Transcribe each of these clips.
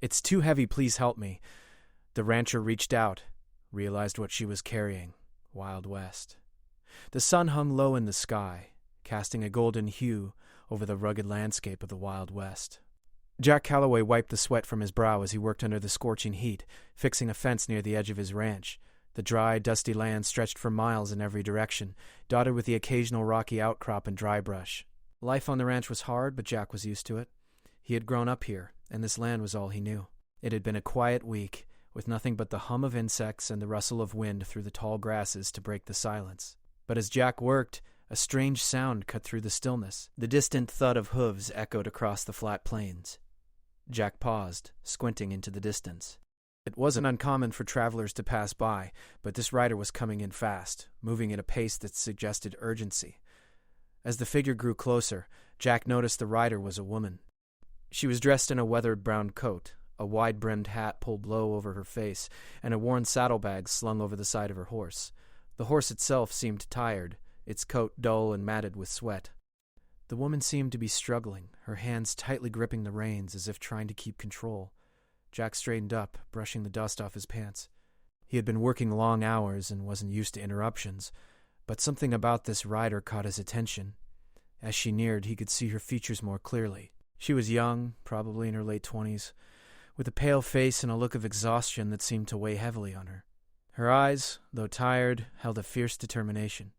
"It's too heavy, please help me." The rancher reached out, realized what she was carrying. Wild West. The sun hung low in the sky, casting a golden hue over the rugged landscape of the Wild West. Jack Calloway wiped the sweat from his brow as he worked under the scorching heat, fixing a fence near the edge of his ranch. The dry, dusty land stretched for miles in every direction, dotted with the occasional rocky outcrop and dry brush. Life on the ranch was hard, but Jack was used to it. He had grown up here, and this land was all he knew. It had been a quiet week, with nothing but the hum of insects and the rustle of wind through the tall grasses to break the silence. But as Jack worked, a strange sound cut through the stillness. The distant thud of hooves echoed across the flat plains. Jack paused, squinting into the distance. It wasn't uncommon for travelers to pass by, but this rider was coming in fast, moving at a pace that suggested urgency. As the figure grew closer, Jack noticed the rider was a woman. She was dressed in a weathered brown coat, a wide-brimmed hat pulled low over her face, and a worn saddlebag slung over the side of her horse. The horse itself seemed tired, its coat dull and matted with sweat. The woman seemed to be struggling, her hands tightly gripping the reins as if trying to keep control. Jack straightened up, brushing the dust off his pants. He had been working long hours and wasn't used to interruptions, but something about this rider caught his attention. As she neared, he could see her features more clearly. She was young, probably in her late 20s, with a pale face and a look of exhaustion that seemed to weigh heavily on her. Her eyes, though tired, held a fierce determination.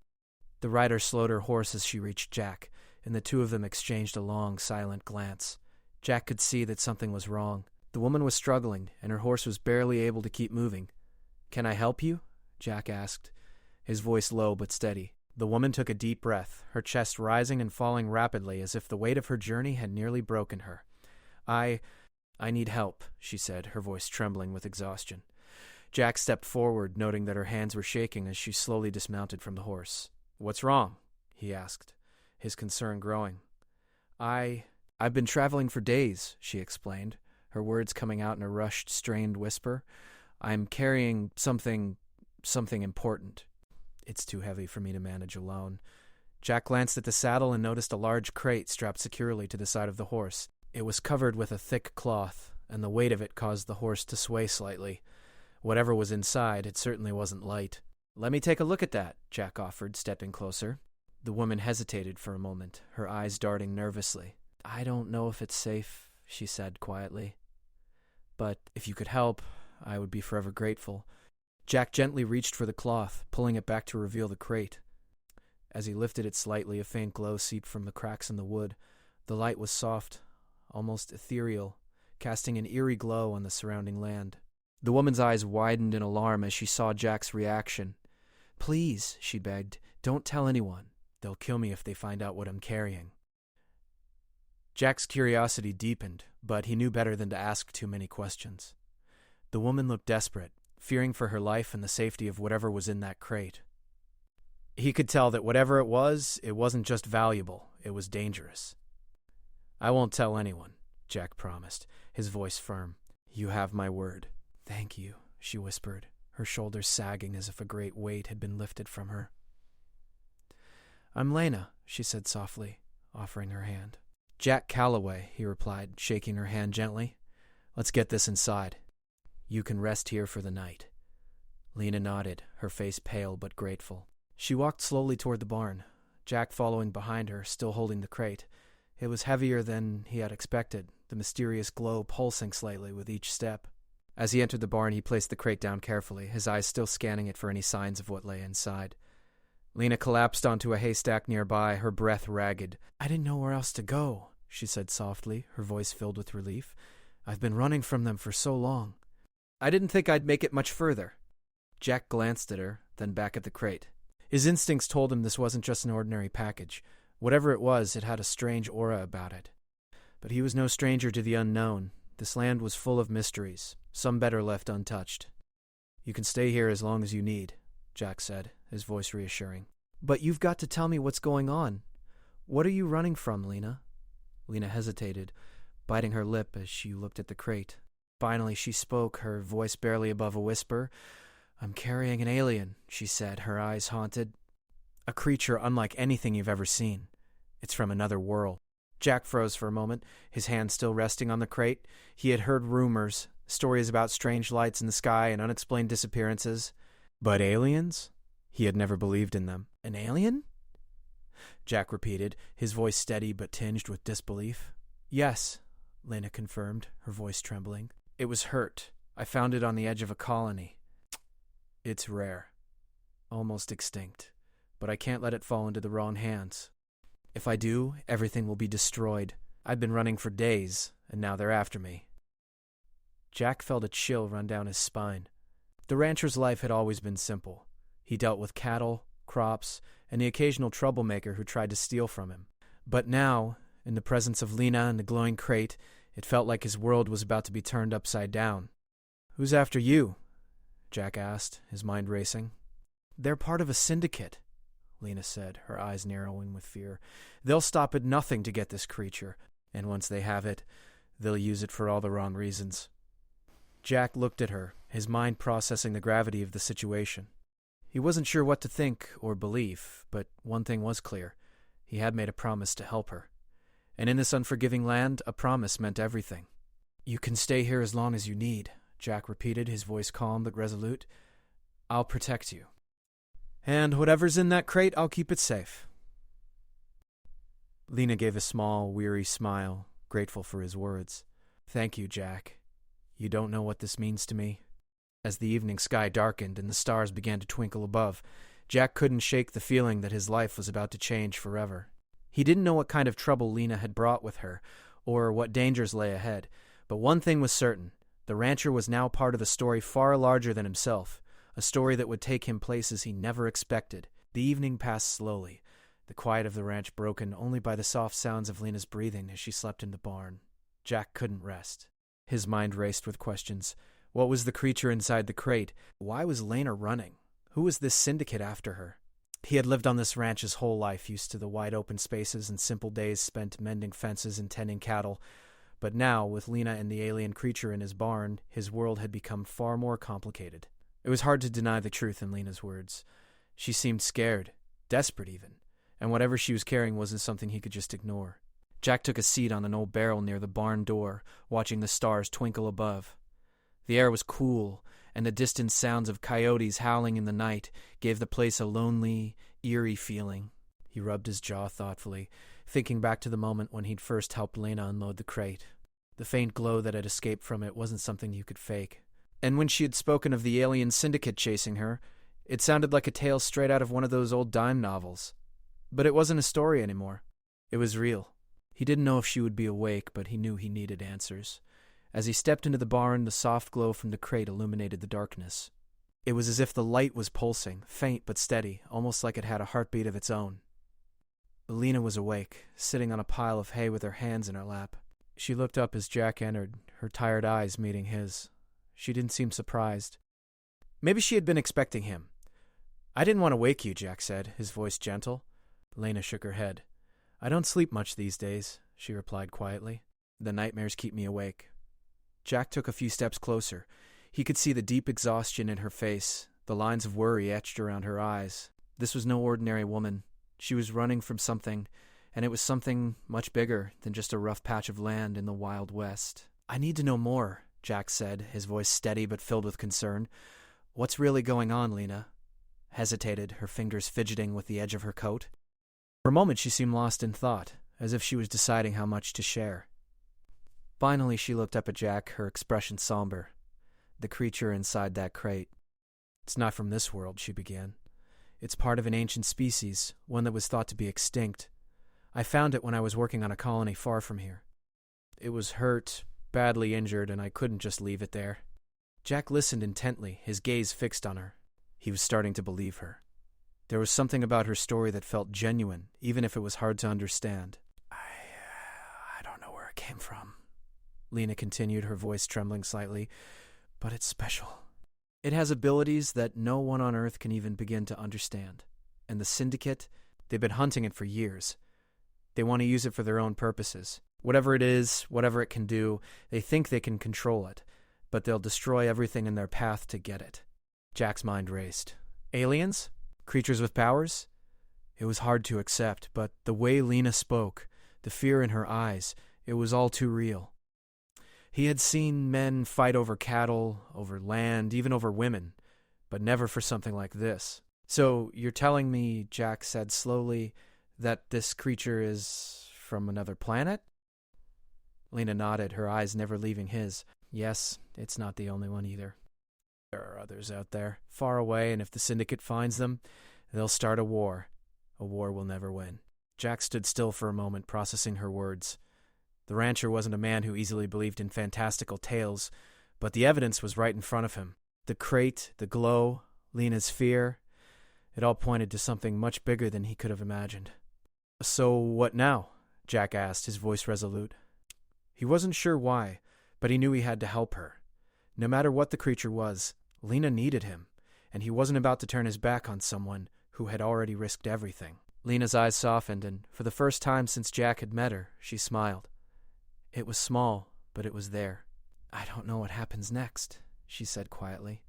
The rider slowed her horse as she reached Jack, and the two of them exchanged a long, silent glance. Jack could see that something was wrong. The woman was struggling, and her horse was barely able to keep moving. "Can I help you?" Jack asked, his voice low but steady. The woman took a deep breath, her chest rising and falling rapidly as if the weight of her journey had nearly broken her. I need help," she said, her voice trembling with exhaustion. Jack stepped forward, noting that her hands were shaking as she slowly dismounted from the horse. "What's wrong?" he asked, his concern growing. I've been traveling for days," she explained, her words coming out in a rushed, strained whisper. "I'm carrying something important. It's too heavy for me to manage alone." Jack glanced at the saddle and noticed a large crate strapped securely to the side of the horse. It was covered with a thick cloth, and the weight of it caused the horse to sway slightly. Whatever was inside, it certainly wasn't light. "Let me take a look at that," Jack offered, stepping closer. The woman hesitated for a moment, her eyes darting nervously. "I don't know if it's safe," she said quietly. "But if you could help, I would be forever grateful." Jack gently reached for the cloth, pulling it back to reveal the crate. As he lifted it slightly, a faint glow seeped from the cracks in the wood. The light was soft, almost ethereal, casting an eerie glow on the surrounding land. The woman's eyes widened in alarm as she saw Jack's reaction. "Please," she begged, "don't tell anyone. They'll kill me if they find out what I'm carrying." Jack's curiosity deepened, but he knew better than to ask too many questions. The woman looked desperate, fearing for her life and the safety of whatever was in that crate. He could tell that whatever it wasn't just valuable, it was dangerous. "I won't tell anyone," Jack promised, his voice firm. "You have my word." "Thank you," she whispered, her shoulders sagging as if a great weight had been lifted from her. "I'm Lena," she said softly, offering her hand. "Jack Calloway," he replied, shaking her hand gently. "Let's get this inside. You can rest here for the night." Lena nodded, her face pale but grateful. She walked slowly toward the barn, Jack following behind her, still holding the crate. It was heavier than he had expected, the mysterious glow pulsing slightly with each step. As he entered the barn, he placed the crate down carefully, his eyes still scanning it for any signs of what lay inside. Lena collapsed onto a haystack nearby, her breath ragged. "I didn't know where else to go," she said softly, her voice filled with relief. "I've been running from them for so long." "I didn't think I'd make it much further." Jack glanced at her, then back at the crate. His instincts told him this wasn't just an ordinary package. Whatever it was, it had a strange aura about it. But he was no stranger to the unknown. This land was full of mysteries, some better left untouched. "You can stay here as long as you need," Jack said, his voice reassuring. "But you've got to tell me what's going on. What are you running from, Lena?" Lena hesitated, biting her lip as she looked at the crate. Finally, she spoke, her voice barely above a whisper. "I'm carrying an alien," she said, her eyes haunted. "A creature unlike anything you've ever seen. It's from another world." Jack froze for a moment, his hand still resting on the crate. He had heard rumors, stories about strange lights in the sky and unexplained disappearances. But aliens? He had never believed in them. An alien? Jack repeated, his voice steady but tinged with disbelief. Yes, Lena confirmed, her voice trembling. It was hurt. I found it on the edge of a colony. It's rare. Almost extinct. But I can't let it fall into the wrong hands. If I do, everything will be destroyed. I've been running for days, and now they're after me. Jack felt a chill run down his spine. The rancher's life had always been simple. He dealt with cattle, crops, and the occasional troublemaker who tried to steal from him. But now, in the presence of Lena and the glowing crate, it felt like his world was about to be turned upside down. Who's after you? Jack asked, his mind racing. They're part of a syndicate, Lena said, her eyes narrowing with fear. They'll stop at nothing to get this creature, and once they have it, they'll use it for all the wrong reasons. Jack looked at her, his mind processing the gravity of the situation. He wasn't sure what to think or believe, but one thing was clear. He had made a promise to help her. And in this unforgiving land, a promise meant everything. You can stay here as long as you need, Jack repeated, his voice calm but resolute. I'll protect you. And whatever's in that crate, I'll keep it safe. Lena gave a small, weary smile, grateful for his words. Thank you, Jack. You don't know what this means to me. As the evening sky darkened and the stars began to twinkle above, Jack couldn't shake the feeling that his life was about to change forever. He didn't know what kind of trouble Lena had brought with her, or what dangers lay ahead, but one thing was certain. The rancher was now part of a story far larger than himself, a story that would take him places he never expected. The evening passed slowly, the quiet of the ranch broken only by the soft sounds of Lena's breathing as she slept in the barn. Jack couldn't rest. His mind raced with questions. What was the creature inside the crate? Why was Lena running? Who was this syndicate after her? He had lived on this ranch his whole life, used to the wide open spaces and simple days spent mending fences and tending cattle. But now, with Lena and the alien creature in his barn, his world had become far more complicated. It was hard to deny the truth in Lena's words. She seemed scared, desperate even, and whatever she was carrying wasn't something he could just ignore. Jack took a seat on an old barrel near the barn door, watching the stars twinkle above. The air was cool, and the distant sounds of coyotes howling in the night gave the place a lonely, eerie feeling. He rubbed his jaw thoughtfully, thinking back to the moment when he'd first helped Lena unload the crate. The faint glow that had escaped from it wasn't something you could fake. And when she had spoken of the alien syndicate chasing her, it sounded like a tale straight out of one of those old dime novels. But it wasn't a story anymore. It was real. He didn't know if she would be awake, but he knew he needed answers. As he stepped into the barn, the soft glow from the crate illuminated the darkness. It was as if the light was pulsing, faint but steady, almost like it had a heartbeat of its own. Lena was awake, sitting on a pile of hay with her hands in her lap. She looked up as Jack entered, her tired eyes meeting his. She didn't seem surprised. Maybe she had been expecting him. I didn't want to wake you, Jack said, his voice gentle. Lena shook her head. I don't sleep much these days, she replied quietly. The nightmares keep me awake. Jack took a few steps closer. He could see the deep exhaustion in her face, the lines of worry etched around her eyes. This was no ordinary woman. She was running from something, and it was something much bigger than just a rough patch of land in the Wild West. I need to know more, Jack said, his voice steady but filled with concern. What's really going on, Lena? Hesitated, her fingers fidgeting with the edge of her coat. For a moment she seemed lost in thought, as if she was deciding how much to share. Finally she looked up at Jack, her expression somber. The creature inside that crate. It's not from this world, she began. It's part of an ancient species, one that was thought to be extinct. I found it when I was working on a colony far from here. It was hurt, badly injured, and I couldn't just leave it there. Jack listened intently, his gaze fixed on her. He was starting to believe her. There was something about her story that felt genuine, even if it was hard to understand. I don't know where it came from, Lena continued, her voice trembling slightly, but it's special. It has abilities that no one on Earth can even begin to understand. And the Syndicate, they've been hunting it for years. They want to use it for their own purposes. Whatever it is, whatever it can do, they think they can control it, but they'll destroy everything in their path to get it. Jack's mind raced. Aliens? Creatures with powers? It was hard to accept, but the way Lena spoke, The fear in her eyes, it was all too real. He had seen men fight over cattle, over land, even over women, but never for something like this. "So you're telling me," Jack said slowly, "that this creature is from another planet?" Lena nodded, her eyes never leaving his. "Yes, it's not the only one either. There are others out there, far away, and if the Syndicate finds them, they'll start a war. A war we'll never win." Jack stood still for a moment, processing her words. The rancher wasn't a man who easily believed in fantastical tales, but the evidence was right in front of him. The crate, the glow, Lena's fear, it all pointed to something much bigger than he could have imagined. "So what now?" Jack asked, his voice resolute. He wasn't sure why, but he knew he had to help her. No matter what the creature was, Lena needed him, and he wasn't about to turn his back on someone who had already risked everything. Lena's eyes softened, and for the first time since Jack had met her, she smiled. It was small, but it was there. "I don't know what happens next," she said quietly.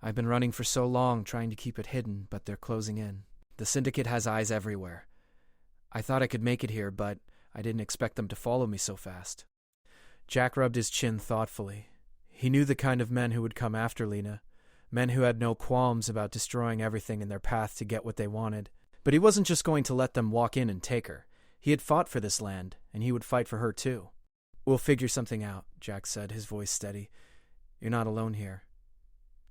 "I've been running for so long, trying to keep it hidden, but they're closing in. The Syndicate has eyes everywhere. I thought I could make it here, but I didn't expect them to follow me so fast." Jack rubbed his chin thoughtfully. He knew the kind of men who would come after Lena, men who had no qualms about destroying everything in their path to get what they wanted. But he wasn't just going to let them walk in and take her. He had fought for this land, and he would fight for her too. "We'll figure something out," Jack said, his voice steady. "You're not alone here."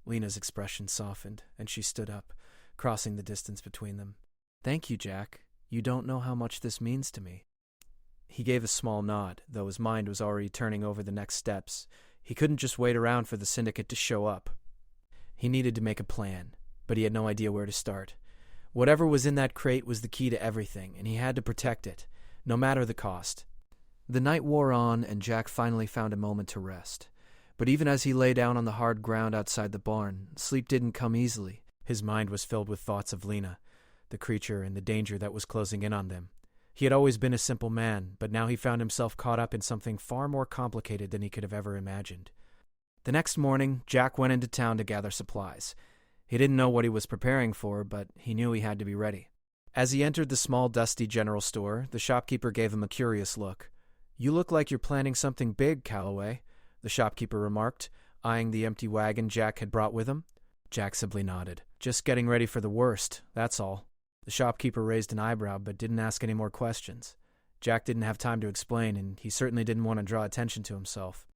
Lena's expression softened, and she stood up, crossing the distance between them. "Thank you, Jack. You don't know how much this means to me." He gave a small nod, though his mind was already turning over the next steps. He couldn't just wait around for the Syndicate to show up. He needed to make a plan, but he had no idea where to start. Whatever was in that crate was the key to everything, and he had to protect it, no matter the cost. The night wore on, and Jack finally found a moment to rest. But even as he lay down on the hard ground outside the barn, sleep didn't come easily. His mind was filled with thoughts of Lena, the creature, and the danger that was closing in on them. He had always been a simple man, but now he found himself caught up in something far more complicated than he could have ever imagined. The next morning, Jack went into town to gather supplies. He didn't know what he was preparing for, but he knew he had to be ready. As he entered the small, dusty general store, the shopkeeper gave him a curious look. "You look like you're planning something big, Cowboy," the shopkeeper remarked, eyeing the empty wagon Jack had brought with him. Jack simply nodded. "Just getting ready for the worst, that's all." The shopkeeper raised an eyebrow, but didn't ask any more questions. Jack didn't have time to explain, and he certainly didn't want to draw attention to himself.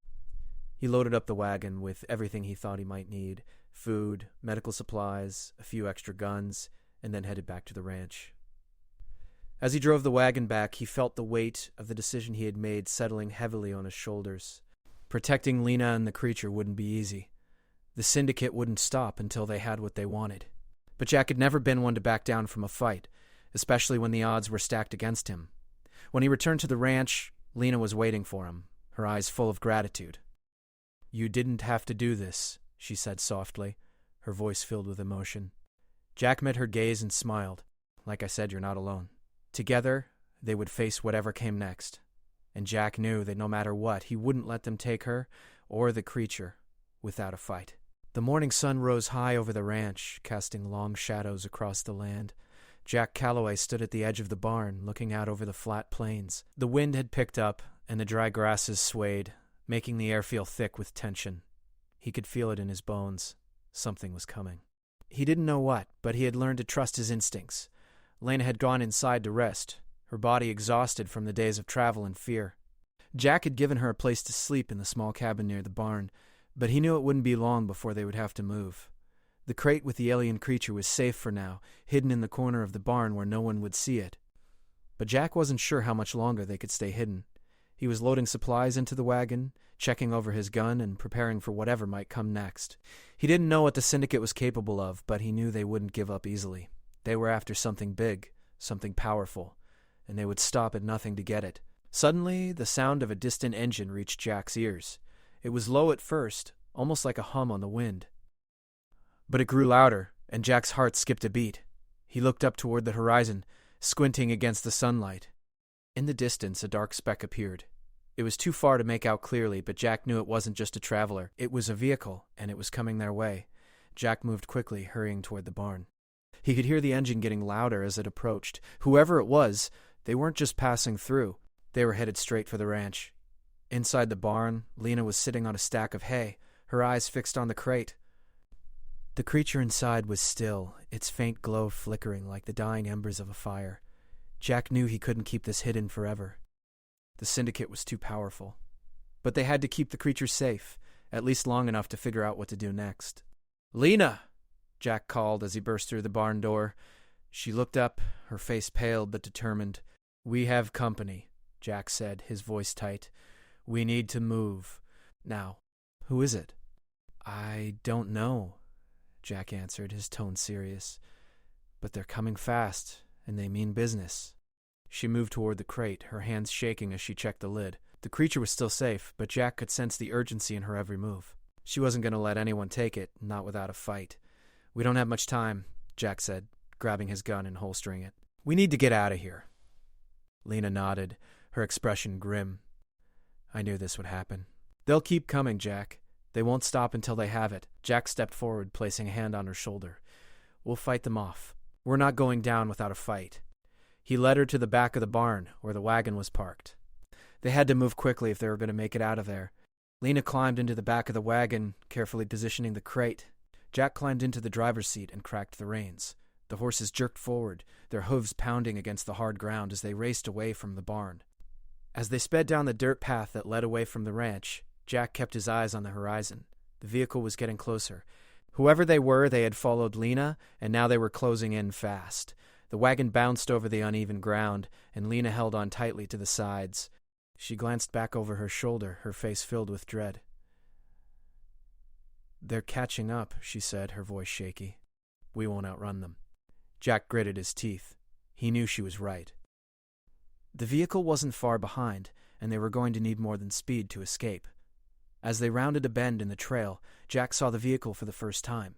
He loaded up the wagon with everything he thought he might need: food, medical supplies, a few extra guns, and then headed back to the ranch. As he drove the wagon back, he felt the weight of the decision he had made settling heavily on his shoulders. Protecting Lena and the creature wouldn't be easy. The Syndicate wouldn't stop until they had what they wanted. But Jack had never been one to back down from a fight, especially when the odds were stacked against him. When he returned to the ranch, Lena was waiting for him, her eyes full of gratitude. "You didn't have to do this," she said softly, her voice filled with emotion. Jack met her gaze and smiled. "Like I said, you're not alone." Together, they would face whatever came next. And Jack knew that no matter what, he wouldn't let them take her or the creature without a fight. The morning sun rose high over the ranch, casting long shadows across the land. Jack Calloway stood at the edge of the barn, looking out over the flat plains. The wind had picked up, and the dry grasses swayed, making the air feel thick with tension. He could feel it in his bones. Something was coming. He didn't know what, but he had learned to trust his instincts. Lena had gone inside to rest, her body exhausted from the days of travel and fear. Jack had given her a place to sleep in the small cabin near the barn, but he knew it wouldn't be long before they would have to move. The crate with the alien creature was safe for now, hidden in the corner of the barn where no one would see it. But Jack wasn't sure how much longer they could stay hidden. He was loading supplies into the wagon, checking over his gun, and preparing for whatever might come next. He didn't know what the Syndicate was capable of, but he knew they wouldn't give up easily. They were after something big, something powerful, and they would stop at nothing to get it. Suddenly, the sound of a distant engine reached Jack's ears. It was low at first, almost like a hum on the wind. But it grew louder, and Jack's heart skipped a beat. He looked up toward the horizon, squinting against the sunlight. In the distance, a dark speck appeared. It was too far to make out clearly, but Jack knew it wasn't just a traveler. It was a vehicle, and it was coming their way. Jack moved quickly, hurrying toward the barn. He could hear the engine getting louder as it approached. Whoever it was, they weren't just passing through. They were headed straight for the ranch. Inside the barn, Lena was sitting on a stack of hay, her eyes fixed on the crate. The creature inside was still, its faint glow flickering like the dying embers of a fire. Jack knew he couldn't keep this hidden forever. The syndicate was too powerful. But they had to keep the creature safe, at least long enough to figure out what to do next. "Lena!" Jack called as he burst through the barn door. She looked up, her face pale but determined. "We have company," Jack said, his voice tight. "We need to move. Now." "Who is it?" "I don't know," Jack answered, his tone serious. "But they're coming fast, and they mean business." She moved toward the crate, her hands shaking as she checked the lid. The creature was still safe, but Jack could sense the urgency in her every move. She wasn't going to let anyone take it, not without a fight. "We don't have much time," Jack said, grabbing his gun and holstering it. "We need to get out of here." Lena nodded, her expression grim. "I knew this would happen." "They'll keep coming, Jack. They won't stop until they have it." Jack stepped forward, placing a hand on her shoulder. "We'll fight them off. We're not going down without a fight." He led her to the back of the barn, where the wagon was parked. They had to move quickly if they were going to make it out of there. Lena climbed into the back of the wagon, carefully positioning the crate. Jack climbed into the driver's seat and cracked the reins. The horses jerked forward, their hooves pounding against the hard ground as they raced away from the barn. As they sped down the dirt path that led away from the ranch, Jack kept his eyes on the horizon. The vehicle was getting closer. Whoever they were, they had followed Lena, and now they were closing in fast. The wagon bounced over the uneven ground, and Lena held on tightly to the sides. She glanced back over her shoulder, her face filled with dread. "They're catching up," she said, her voice shaky. "We won't outrun them." Jack gritted his teeth. He knew she was right. The vehicle wasn't far behind, and they were going to need more than speed to escape. As they rounded a bend in the trail, Jack saw the vehicle for the first time.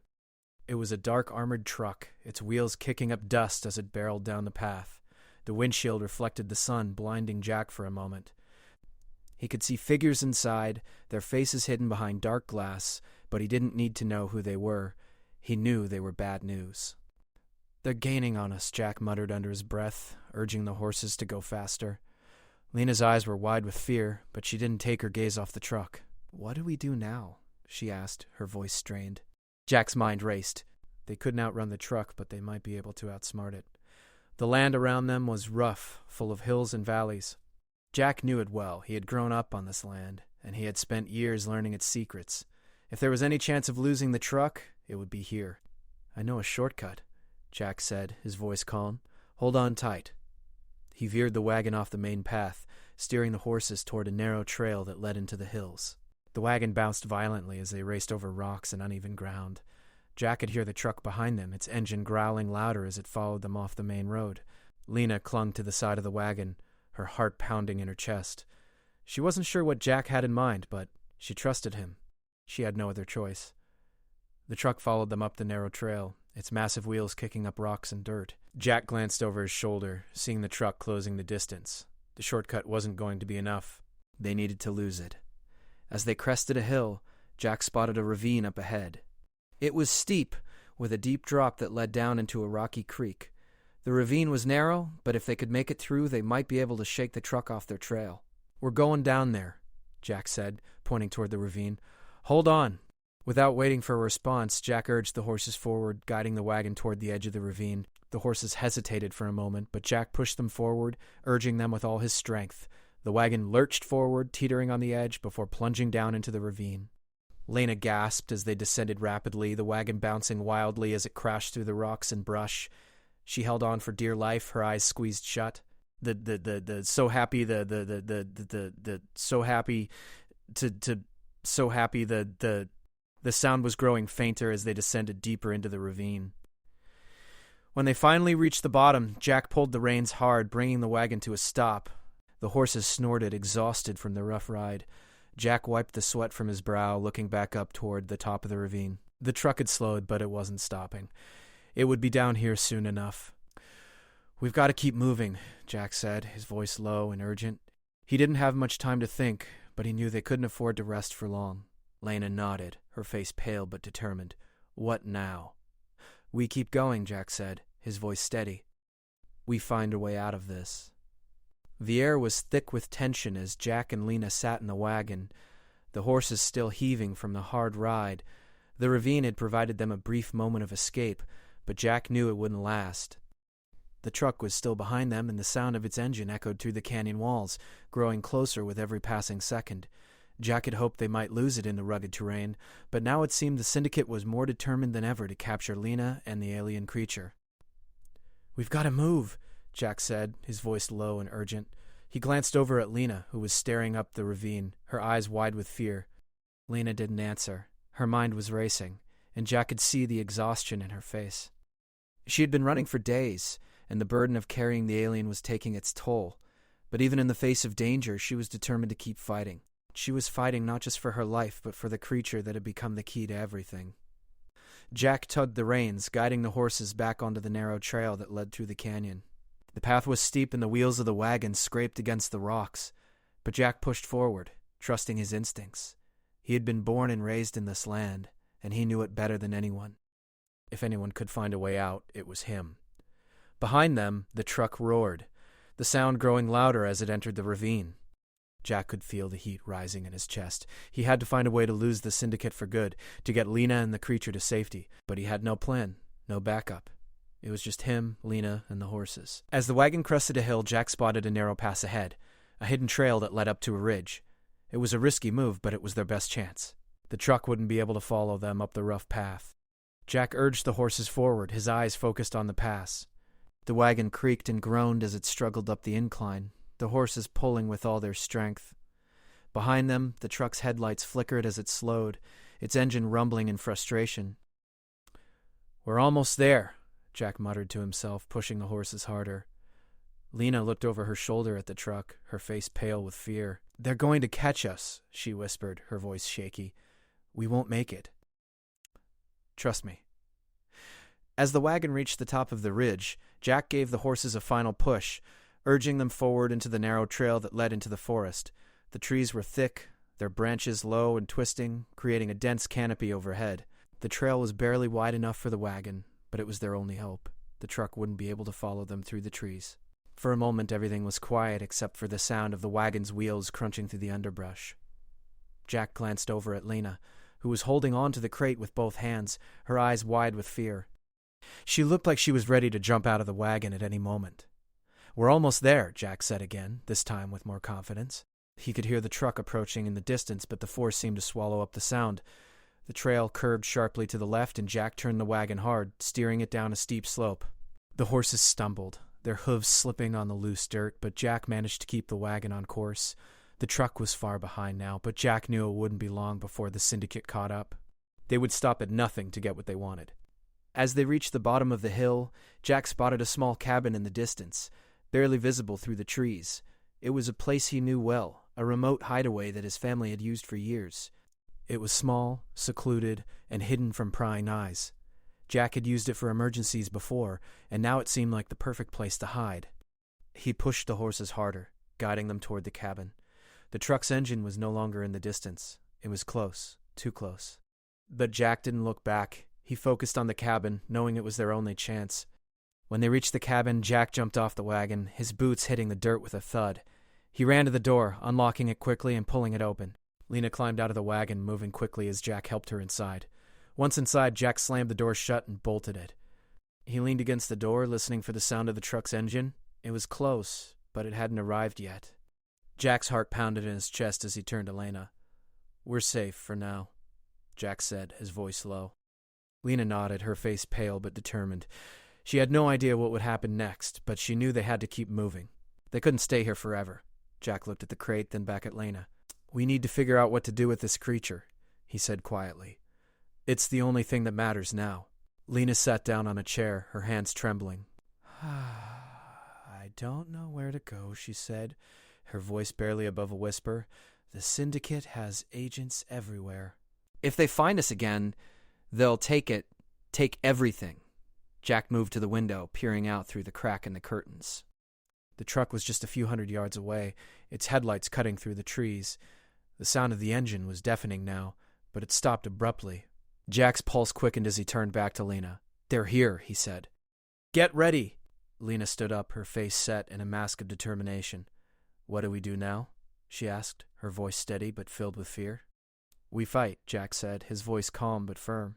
It was a dark armored truck, its wheels kicking up dust as it barreled down the path. The windshield reflected the sun, blinding Jack for a moment. He could see figures inside, their faces hidden behind dark glass, but he didn't need to know who they were. He knew they were bad news. "They're gaining on us," Jack muttered under his breath, urging the horses to go faster. Lena's eyes were wide with fear, but she didn't take her gaze off the truck. "What do we do now?" she asked, her voice strained. Jack's mind raced. They couldn't outrun the truck, but they might be able to outsmart it. The land around them was rough, full of hills and valleys. Jack knew it well. He had grown up on this land, and he had spent years learning its secrets. If there was any chance of losing the truck, it would be here. "I know a shortcut," Jack said, his voice calm. "Hold on tight." He veered the wagon off the main path, steering the horses toward a narrow trail that led into the hills. The wagon bounced violently as they raced over rocks and uneven ground. Jack could hear the truck behind them, its engine growling louder as it followed them off the main road. Lena clung to the side of the wagon, her heart pounding in her chest. She wasn't sure what Jack had in mind, but she trusted him. She had no other choice. The truck followed them up the narrow trail, its massive wheels kicking up rocks and dirt. Jack glanced over his shoulder, seeing the truck closing the distance. The shortcut wasn't going to be enough. They needed to lose it. As they crested a hill, Jack spotted a ravine up ahead. It was steep, with a deep drop that led down into a rocky creek. The ravine was narrow, but if they could make it through, they might be able to shake the truck off their trail. "We're going down there," Jack said, pointing toward the ravine. "Hold on." Without waiting for a response, Jack urged the horses forward, guiding the wagon toward the edge of the ravine. The horses hesitated for a moment, but Jack pushed them forward, urging them with all his strength. The wagon lurched forward, teetering on the edge, before plunging down into the ravine. Lena gasped as they descended rapidly, the wagon bouncing wildly as it crashed through the rocks and brush. She held on for dear life, her eyes squeezed shut. The sound was growing fainter as they descended deeper into the ravine. When they finally reached the bottom, Jack pulled the reins hard, bringing the wagon to a stop. The horses snorted, exhausted from the rough ride. Jack wiped the sweat from his brow, looking back up toward the top of the ravine. The truck had slowed, but it wasn't stopping. It would be down here soon enough. "We've got to keep moving," Jack said, his voice low and urgent. He didn't have much time to think, but he knew they couldn't afford to rest for long. Lena nodded, her face pale but determined. "What now?" "We keep going," Jack said, his voice steady. "We find a way out of this." The air was thick with tension as Jack and Lena sat in the wagon, the horses still heaving from the hard ride. The ravine had provided them a brief moment of escape, but Jack knew it wouldn't last. The truck was still behind them, and the sound of its engine echoed through the canyon walls, growing closer with every passing second. Jack had hoped they might lose it in the rugged terrain, but now it seemed the syndicate was more determined than ever to capture Lena and the alien creature. "We've got to move," Jack said, his voice low and urgent. He glanced over at Lena, who was staring up the ravine, her eyes wide with fear. Lena didn't answer. Her mind was racing, and Jack could see the exhaustion in her face. She had been running for days, and the burden of carrying the alien was taking its toll. But even in the face of danger, she was determined to keep fighting. She was fighting not just for her life, but for the creature that had become the key to everything. Jack tugged the reins, guiding the horses back onto the narrow trail that led through the canyon. The path was steep and the wheels of the wagon scraped against the rocks, but Jack pushed forward, trusting his instincts. He had been born and raised in this land, and he knew it better than anyone. If anyone could find a way out, it was him. Behind them, the truck roared, the sound growing louder as it entered the ravine. Jack could feel the heat rising in his chest. He had to find a way to lose the syndicate for good, to get Lena and the creature to safety, but he had no plan, no backup. It was just him, Lena, and the horses. As the wagon crested a hill, Jack spotted a narrow pass ahead, a hidden trail that led up to a ridge. It was a risky move, but it was their best chance. The truck wouldn't be able to follow them up the rough path. Jack urged the horses forward, his eyes focused on the pass. The wagon creaked and groaned as it struggled up the incline, the horses pulling with all their strength. Behind them, the truck's headlights flickered as it slowed, its engine rumbling in frustration. "We're almost there," Jack muttered to himself, pushing the horses harder. Lena looked over her shoulder at the truck, her face pale with fear. "They're going to catch us," she whispered, her voice shaky. "We won't make it. Trust me." As the wagon reached the top of the ridge, Jack gave the horses a final push, urging them forward into the narrow trail that led into the forest. The trees were thick, their branches low and twisting, creating a dense canopy overhead. The trail was barely wide enough for the wagon, but it was their only hope. The truck wouldn't be able to follow them through the trees. For a moment, everything was quiet except for the sound of the wagon's wheels crunching through the underbrush. Jack glanced over at Lena, who was holding on to the crate with both hands, her eyes wide with fear. She looked like she was ready to jump out of the wagon at any moment. "We're almost there," Jack said again, this time with more confidence. He could hear the truck approaching in the distance, but the force seemed to swallow up the sound. The trail curved sharply to the left, and Jack turned the wagon hard, steering it down a steep slope. The horses stumbled, their hooves slipping on the loose dirt, but Jack managed to keep the wagon on course. The truck was far behind now, but Jack knew it wouldn't be long before the syndicate caught up. They would stop at nothing to get what they wanted. As they reached the bottom of the hill, Jack spotted a small cabin in the distance, barely visible through the trees. It was a place he knew well, a remote hideaway that his family had used for years. It was small, secluded, and hidden from prying eyes. Jack had used it for emergencies before, and now it seemed like the perfect place to hide. He pushed the horses harder, guiding them toward the cabin. The truck's engine was no longer in the distance. It was close, too close. But Jack didn't look back. He focused on the cabin, knowing it was their only chance. When they reached the cabin, Jack jumped off the wagon, his boots hitting the dirt with a thud. He ran to the door, unlocking it quickly and pulling it open. Lena climbed out of the wagon, moving quickly as Jack helped her inside. Once inside, Jack slammed the door shut and bolted it. He leaned against the door, listening for the sound of the truck's engine. It was close, but it hadn't arrived yet. Jack's heart pounded in his chest as he turned to Lena. "We're safe for now," Jack said, his voice low. Lena nodded, her face pale but determined. She had no idea what would happen next, but she knew they had to keep moving. They couldn't stay here forever. Jack looked at the crate, then back at Lena. "We need to figure out what to do with this creature," he said quietly. "It's the only thing that matters now." Lena sat down on a chair, her hands trembling. "I don't know where to go," she said, her voice barely above a whisper. "The syndicate has agents everywhere. If they find us again, they'll take everything." Jack moved to the window, peering out through the crack in the curtains. The truck was just a few hundred yards away, its headlights cutting through the trees. The sound of the engine was deafening now, but it stopped abruptly. Jack's pulse quickened as he turned back to Lena. "They're here," he said. "Get ready!" Lena stood up, her face set in a mask of determination. "What do we do now?" she asked, her voice steady but filled with fear. "We fight," Jack said, his voice calm but firm.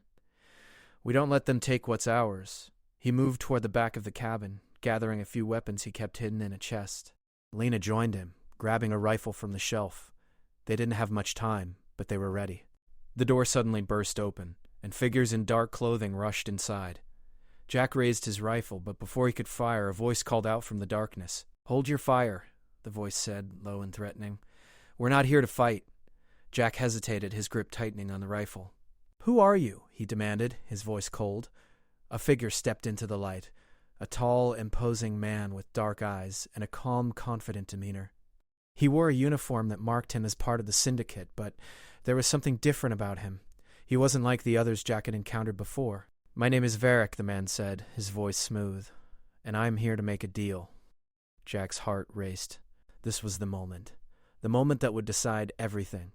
"We don't let them take what's ours." He moved toward the back of the cabin, gathering a few weapons he kept hidden in a chest. Lena joined him, grabbing a rifle from the shelf. They didn't have much time, but they were ready. The door suddenly burst open, and figures in dark clothing rushed inside. Jack raised his rifle, but before he could fire, a voice called out from the darkness. "Hold your fire," the voice said, low and threatening. "We're not here to fight." Jack hesitated, his grip tightening on the rifle. "Who are you?" he demanded, his voice cold. A figure stepped into the light, a tall, imposing man with dark eyes and a calm, confident demeanor. He wore a uniform that marked him as part of the syndicate, but there was something different about him. He wasn't like the others Jack had encountered before. "My name is Varric," the man said, his voice smooth, "and I'm here to make a deal." Jack's heart raced. This was the moment that would decide everything.